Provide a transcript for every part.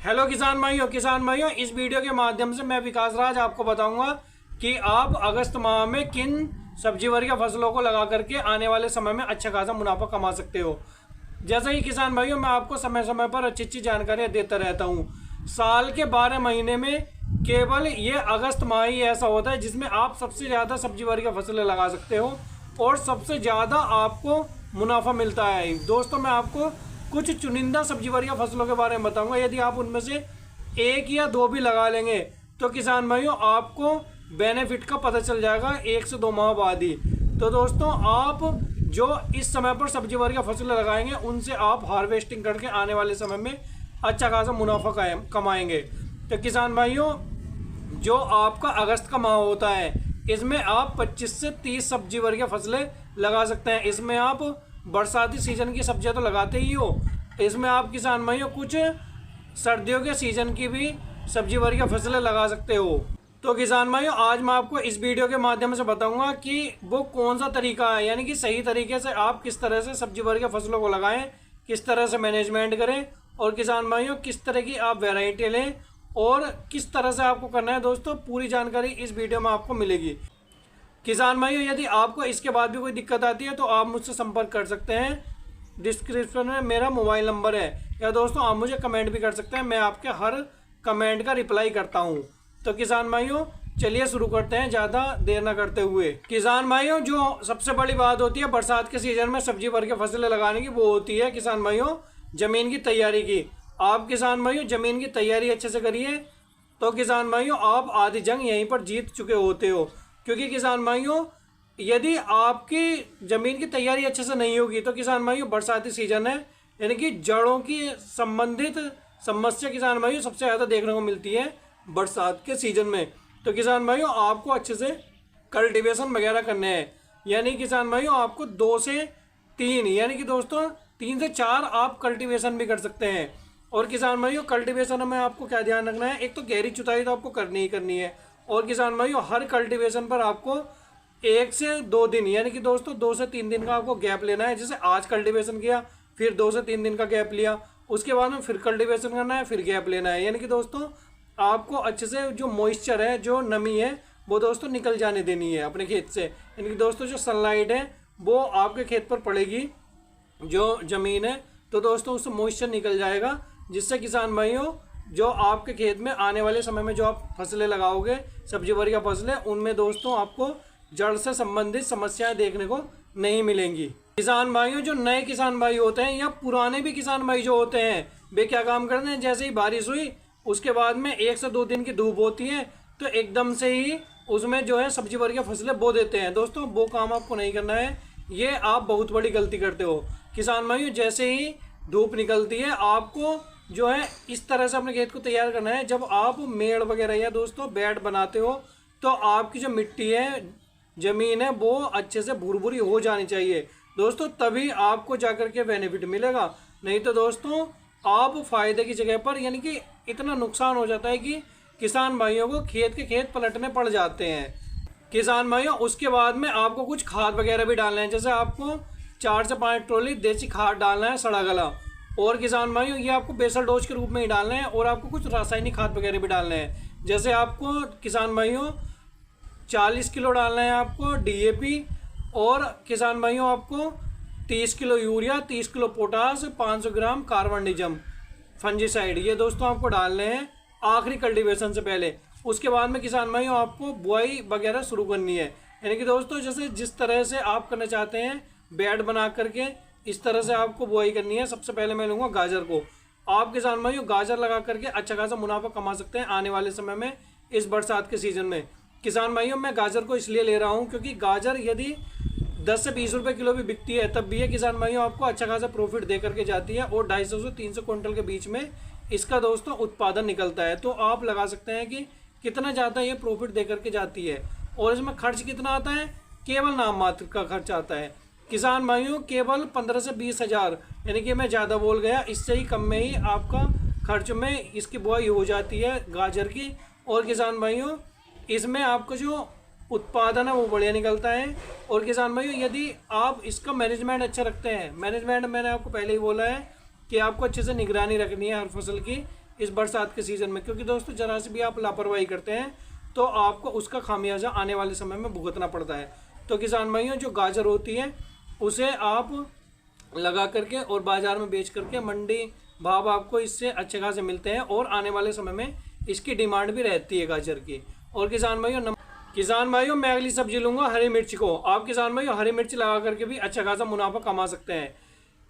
Hello किसान भाइयों, इस वीडियो के माध्यम से मैं विकास राज आपको बताऊंगा कि आप अगस्त माह में किन सब्जी वर्गीय फसलों को लगा करके आने वाले समय में अच्छा खासा मुनाफा कमा सकते हो। जैसे ही किसान भाइयों, मैं आपको समय समय पर अच्छी अच्छी जानकारियां देता रहता हूं। साल के 12 महीने में केवल ये अगस्त माह ही ऐसा होता है जिसमें आप सबसे ज़्यादा सब्जी वर्गीय फसलें लगा सकते हो और सबसे ज़्यादा आपको मुनाफा मिलता है। दोस्तों, मैं आपको कुछ चुनिंदा सब्जी वर्गीय फसलों के बारे में बताऊंगा। यदि आप उनमें से एक या दो भी लगा लेंगे तो किसान भाइयों आपको बेनिफिट का पता चल जाएगा 1 से 2 माह बाद ही। तो दोस्तों, आप जो इस समय पर सब्जी वर्गीय फसलें लगाएंगे उनसे आप हार्वेस्टिंग करके आने वाले समय में अच्छा खासा मुनाफा कमाएंगे। तो किसान भाइयों, जो आपका अगस्त का माह होता है इसमें आप 25 से 30 सब्जी वर्गीय फसलें लगा सकते हैं। इसमें आप बरसाती सीजन की सब्जियां तो लगाते ही हो, इसमें आप किसान भाइयों कुछ सर्दियों के सीजन की भी सब्जी वर्गीय फसलें लगा सकते हो। तो किसान भाइयों, आज मैं आपको इस वीडियो के माध्यम से बताऊंगा कि वो कौन सा तरीका है, यानी कि सही तरीके से आप किस तरह से सब्जी वर्गीय फसलों को लगाएं, किस तरह से मैनेजमेंट करें और किसान भाइयों किस तरह की आप वैरायटी लें और किस तरह से आपको करना है। दोस्तों, पूरी जानकारी इस वीडियो में आपको मिलेगी। किसान भाइयों, यदि आपको इसके बाद भी कोई दिक्कत आती है तो आप मुझसे संपर्क कर सकते हैं। डिस्क्रिप्शन में मेरा मोबाइल नंबर है, या दोस्तों आप मुझे कमेंट भी कर सकते हैं। मैं आपके हर कमेंट का रिप्लाई करता हूं। तो किसान भाइयों, चलिए शुरू करते हैं ज़्यादा देर ना करते हुए। किसान भाइयों, जो सबसे बड़ी बात होती है बरसात के सीजन में सब्जी वर्गीय फसलें लगाने की, वो होती है किसान भाइयों ज़मीन की तैयारी की। आप किसान भाइयों ज़मीन की तैयारी अच्छे से करिए, तो किसान भाइयों आप आधी जंग यहीं पर जीत चुके होते हो। क्योंकि किसान भाइयों, यदि आपकी ज़मीन की तैयारी अच्छे से नहीं होगी तो किसान भाइयों बरसाती सीजन है, यानी कि जड़ों की संबंधित समस्या किसान भाइयों सबसे ज़्यादा देखने को मिलती है बरसात के सीजन में। तो किसान भाइयों आपको अच्छे से कल्टीवेशन वगैरह करने हैं, यानी किसान भाइयों आपको 2 से 3 यानी कि दोस्तों 3 से 4 आप कल्टीवेशन भी कर सकते हैं। और किसान भाइयों कल्टीवेशन में आपको क्या ध्यान रखना है, एक तो गहरी जुताई तो आपको करनी ही करनी है। और किसान भाइयों हर कल्टीवेशन पर आपको 1 से 2 दिन यानी कि दोस्तों 2 से 3 दिन का आपको गैप लेना है। जैसे आज कल्टीवेशन किया, फिर 2 से 3 दिन का गैप लिया, उसके बाद में फिर कल्टीवेशन करना है, फिर गैप लेना है। यानी कि दोस्तों आपको अच्छे से जो मॉइस्चर है, जो नमी है, वो दोस्तों निकल जाने देनी है अपने खेत से। यानी कि दोस्तों जो सनलाइट है वो आपके खेत पर पड़ेगी, जो ज़मीन है, तो दोस्तों उससे मॉइस्चर निकल जाएगा, जिससे किसान भाइयों जो आपके खेत में आने वाले समय में जो आप फसलें लगाओगे सब्जी वर्गीय फसलें, उनमें दोस्तों आपको जड़ से संबंधित समस्याएं देखने को नहीं मिलेंगी। किसान भाइयों, जो नए किसान भाई होते हैं या पुराने भी किसान भाई जो होते हैं, वे क्या काम करते हैं, जैसे ही बारिश हुई उसके बाद में 1 से 2 दिन की धूप होती है तो एकदम से ही उसमें जो है सब्जी वर्गीय फसलें बो देते हैं। दोस्तों वो काम आपको नहीं करना है, ये आप बहुत बड़ी गलती करते हो। किसान भाइयों जैसे ही धूप निकलती है आपको जो है इस तरह से अपने खेत को तैयार करना है। जब आप मेड़ वगैरह या दोस्तों बेड बनाते हो तो आपकी जो मिट्टी है, ज़मीन है, वो अच्छे से भुरभुरी हो जानी चाहिए दोस्तों, तभी आपको जाकर के बेनिफिट मिलेगा। नहीं तो दोस्तों आप फायदे की जगह पर यानी कि इतना नुकसान हो जाता है कि किसान भाइयों को खेत के खेत पलटने पड़ जाते हैं। किसान भाइयों उसके बाद में आपको कुछ खाद वगैरह भी डालना है। जैसे आपको 4 से 5 ट्रॉली देसी खाद डालना है, सड़ा गला। और किसान भाइयों ये आपको बेसल डोज के रूप में ही डालना है। और आपको कुछ रासायनिक खाद वगैरह भी डालने हैं। जैसे आपको किसान भाइयों 40 किलो डालना है आपको DAP, और किसान भाइयों आपको 30 किलो यूरिया, 30 किलो पोटास, 500 ग्राम कार्बनडिजम फंजीसाइड, ये दोस्तों आपको डालने हैं आखिरी कल्टीवेशन से पहले। उसके बाद में किसान भाइयों आपको बुआई वगैरह शुरू करनी है। यानी कि दोस्तों जैसे जिस तरह से आप करना चाहते हैं बेड बना करके, इस तरह से आपको बुआई करनी है। सबसे पहले मैं लूँगा गाजर को। आप किसान भाइयों गाजर लगा करके अच्छा खासा मुनाफा कमा सकते हैं आने वाले समय में इस बरसात के सीज़न में। किसान भाइयों मैं गाजर को इसलिए ले रहा हूँ क्योंकि गाजर यदि 10 से 20 रुपये किलो भी बिकती है तब भी ये किसान भाइयों आपको अच्छा खासा प्रॉफिट दे करके जाती है। और 250 से 300 क्विंटल के बीच में इसका दोस्तों उत्पादन निकलता है। तो आप लगा सकते हैं कि कितना ज़्यादा ये प्रॉफिट दे करके जाती है। और इसमें खर्च कितना आता है, केवल नाम मात्र का खर्च आता है किसान भाइयों, केवल 15 से 20 हज़ार, यानी कि मैं ज़्यादा बोल गया, इससे ही कम में ही आपका खर्च में इसकी बुआई हो जाती है गाजर की। और किसान भाइयों इसमें आपका जो उत्पादन है वो बढ़िया निकलता है। और किसान भाइयों यदि आप इसका मैनेजमेंट अच्छा रखते हैं, मैनेजमेंट मैंने आपको पहले ही बोला है कि आपको अच्छे से निगरानी रखनी है हर फसल की, इस बरसात के सीज़न में, क्योंकि दोस्तों ज़रा से भी आप लापरवाही करते हैं तो आपको उसका खामियाजा आने वाले समय में भुगतना पड़ता है। तो किसान भाइयों, जो गाजर होती है उसे आप लगा करके और बाज़ार में बेच करके मंडी भाव आपको इससे अच्छे खासे मिलते हैं और आने वाले समय में इसकी डिमांड भी रहती है गाजर की। और किसान भाइयों मैं अगली सब्जी लूँगा हरी मिर्च को। आप किसान भाइयों हरी मिर्च लगा करके भी अच्छा खासा मुनाफा कमा सकते हैं।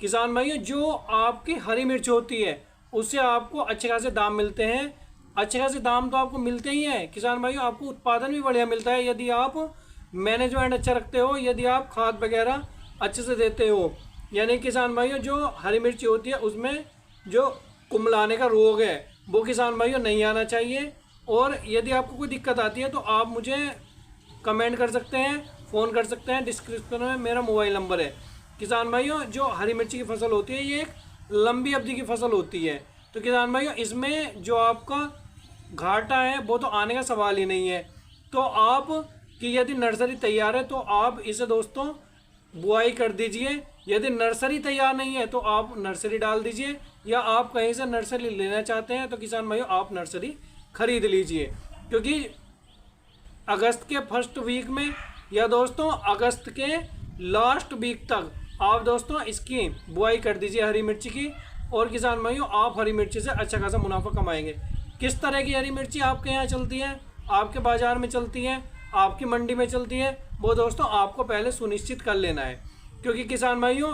किसान भाइयों, जो आपकी हरी मिर्च होती है उससे आपको अच्छे खासे दाम मिलते हैं। अच्छे खासे दाम तो आपको मिलते ही हैं किसान भाइयों, आपको उत्पादन भी बढ़िया मिलता है यदि आप मैनेजमेंट अच्छा रखते हो, यदि आप खाद वगैरह अच्छे से देते हो। यानी किसान भाइयों, जो हरी मिर्ची होती है उसमें जो कुम्हलाने का रोग है वो किसान भाइयों नहीं आना चाहिए। और यदि आपको कोई दिक्कत आती है तो आप मुझे कमेंट कर सकते हैं, फ़ोन कर सकते हैं, डिस्क्रिप्शन में मेरा मोबाइल नंबर है। किसान भाइयों, जो हरी मिर्ची की फसल होती है ये एक लंबी अवधि की फसल होती है। तो किसान भाइयों, इसमें जो आपका घाटा है वो तो आने का सवाल ही नहीं है। तो आप कि यदि नर्सरी तैयार है तो आप इसे दोस्तों बुआई कर दीजिए। यदि नर्सरी तैयार नहीं है तो आप नर्सरी डाल दीजिए, या आप कहीं से नर्सरी लेना चाहते हैं तो किसान भाइयों आप नर्सरी खरीद लीजिए। क्योंकि अगस्त के फर्स्ट वीक में या दोस्तों अगस्त के लास्ट वीक तक आप दोस्तों इसकी बुआई कर दीजिए हरी मिर्ची की। और किसान भाइयों, आप हरी मिर्ची से अच्छा खासा मुनाफा कमाएंगे। किस तरह की हरी मिर्ची आपके यहाँ चलती है, आपके बाज़ार में चलती है, आपकी मंडी में चलती है, वो दोस्तों आपको पहले सुनिश्चित कर लेना है। क्योंकि किसान भाइयों,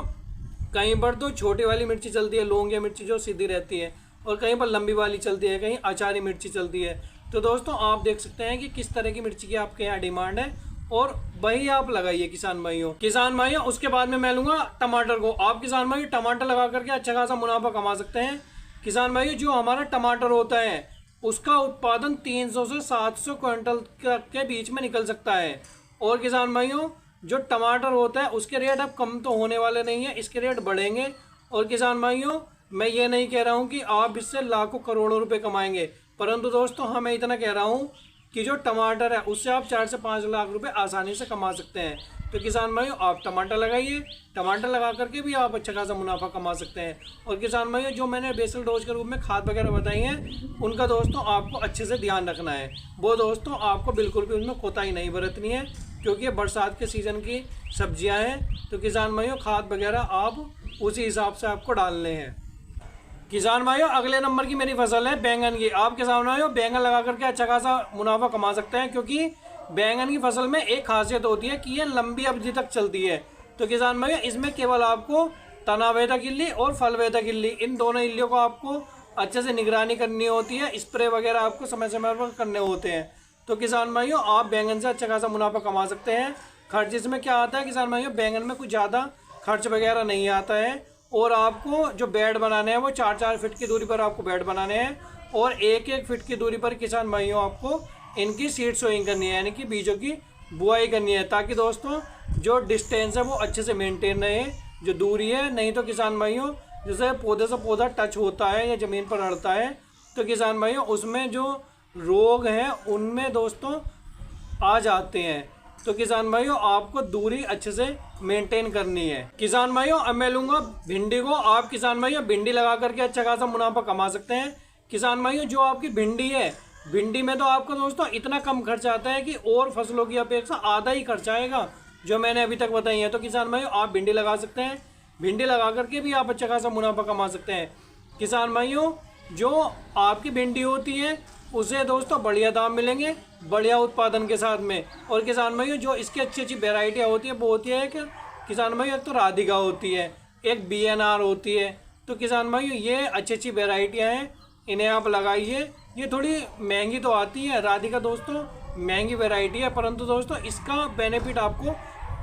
कहीं पर तो छोटी वाली मिर्ची चलती है, लौंगिया मिर्ची जो सीधी रहती है, और कहीं पर लंबी वाली चलती है, कहीं अचारी मिर्ची चलती है। तो दोस्तों आप देख सकते हैं कि किस तरह की मिर्ची की आपके यहाँ डिमांड है और वही आप लगाइए किसान भाइयों। उसके बाद में मैं लूँगा टमाटर को। आप किसान भाइयों टमाटर लगा करके अच्छा खासा मुनाफा कमा सकते हैं। किसान भाइयों, जो हमारा टमाटर होता है उसका उत्पादन 300 से 700 क्विंटल के बीच में निकल सकता है। और किसान भाइयों, जो टमाटर होता है उसके रेट अब कम तो होने वाले नहीं है, इसके रेट बढ़ेंगे। और किसान भाइयों, मैं ये नहीं कह रहा हूँ कि आप इससे लाखों करोड़ों रुपए कमाएंगे, परंतु दोस्तों हाँ मैं इतना कह रहा हूँ कि जो टमाटर है उससे आप 4 से 5 लाख रुपए आसानी से कमा सकते हैं। तो किसान भाइयों आप टमाटर लगाइए, टमाटर लगा करके भी आप अच्छा खासा मुनाफा कमा सकते हैं। और किसान भाइयों, जो मैंने बेसल डोज के रूप में खाद वगैरह बताई हैं उनका दोस्तों आपको अच्छे से ध्यान रखना है। वो दोस्तों आपको बिल्कुल भी उनमें कोताही नहीं बरतनी है, क्योंकि ये बरसात के सीज़न की सब्जियां हैं। तो किसान भाइयों खाद वगैरह आप उसी हिसाब से आपको डालने हैं। किसान भाइयों, अगले नंबर की मेरी फसल है बैंगन की। आप किसान भाइयों बैंगन लगा करके अच्छा खासा मुनाफा कमा सकते हैं, क्योंकि बैंगन की फसल में एक खासियत होती है कि ये लंबी अवधि तक चलती है। तो किसान भाइयों, इसमें केवल आपको तनावेदक इल्ली और फलवेदक इल्ली, इन दोनों इल्लियों को आपको अच्छे से निगरानी करनी होती है। स्प्रे वगैरह आपको समय समय पर करने होते हैं। तो किसान भाइयों, आप बैंगन से अच्छा खासा मुनाफा कमा सकते हैं। खर्च इसमें क्या आता है किसान भाइयों, बैंगन में कुछ ज़्यादा खर्च वगैरह नहीं आता है। और आपको जो बेड बनाने हैं वो 4-4 फीट की दूरी पर आपको बेड बनाने हैं, और 1-1 फीट की दूरी पर किसान भाइयों आपको इनकी सीड सोइंग करनी है, यानी कि बीजों की बुआई करनी है, ताकि दोस्तों जो डिस्टेंस है वो अच्छे से मेंटेन रहे, जो दूरी है। नहीं तो किसान भाइयों, जैसे पौधे से पौधा टच होता है या ज़मीन पर अड़ता है तो किसान भाइयों उसमें जो रोग हैं उनमें दोस्तों आ जाते हैं। तो किसान भाइयों आपको दूरी अच्छे से मेंटेन करनी है। किसान भाइयों, अब मैं लूँगा भिंडी को। आप किसान भाइयों भिंडी लगा करके अच्छा खासा मुनाफा कमा सकते हैं। किसान भाइयों, जो आपकी भिंडी है, भिंडी में तो आपको दोस्तों इतना कम खर्च आता है कि और फसलों की अपेक्षा आधा ही खर्च आएगा जो मैंने अभी तक बताई है। तो किसान भाइयों आप भिंडी लगा सकते हैं, भिंडी लगा करके भी आप अच्छा खासा मुनाफा कमा सकते हैं। किसान भाइयों, जो आपकी भिंडी होती है उसे दोस्तों बढ़िया दाम मिलेंगे, बढ़िया उत्पादन के साथ में। और किसान भाइयों, जो इसकी अच्छी अच्छी वेराइटियाँ होती है वो होती है कि किसान भाइयों एक तो राधिका होती है, एक BNR होती है। तो किसान भाइयों ये अच्छी अच्छी वेराइटियाँ हैं, इन्हें आप लगाइए। ये थोड़ी महंगी तो आती है, राधिका दोस्तों महंगी वैरायटी है, परंतु दोस्तों इसका बेनिफिट आपको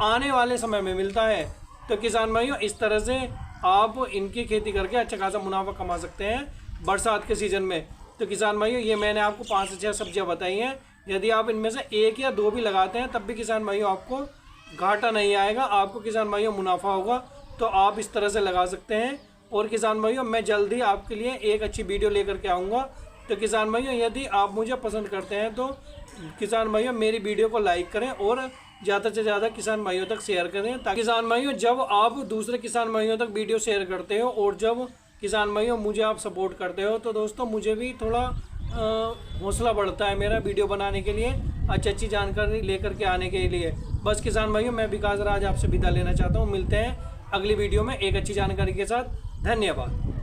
आने वाले समय में मिलता है। तो किसान भाइयों इस तरह से आप इनकी खेती करके अच्छा खासा मुनाफा कमा सकते हैं बरसात के सीज़न में। तो किसान भाइयों ये मैंने आपको 5 से 6 सब्जियां बताई हैं। यदि आप इनमें से 1 या 2 भी लगाते हैं तब भी किसान भाइयों आपको घाटा नहीं आएगा, आपको किसान भाइयों मुनाफा होगा। तो आप इस तरह से लगा सकते हैं। और किसान भाइयों मैं जल्दी आपके लिए एक अच्छी वीडियो लेकर के आऊँगा। तो किसान भाइयों यदि आप मुझे पसंद करते हैं तो किसान भाइयों मेरी वीडियो को लाइक करें और ज़्यादा से ज़्यादा किसान भाइयों तक शेयर करें, ताकि किसान भाइयों जब आप दूसरे किसान भाइयों तक वीडियो शेयर करते हो और जब किसान भाइयों मुझे आप सपोर्ट करते हो तो दोस्तों मुझे भी थोड़ा हौसला बढ़ता है मेरा वीडियो बनाने के लिए, अच्छी जानकारी लेकर के आने के लिए। बस किसान भाइयों मैं विकास राज आपसे विदा लेना चाहता हूँ। मिलते हैं अगली वीडियो में एक अच्छी जानकारी के साथ। धन्यवाद।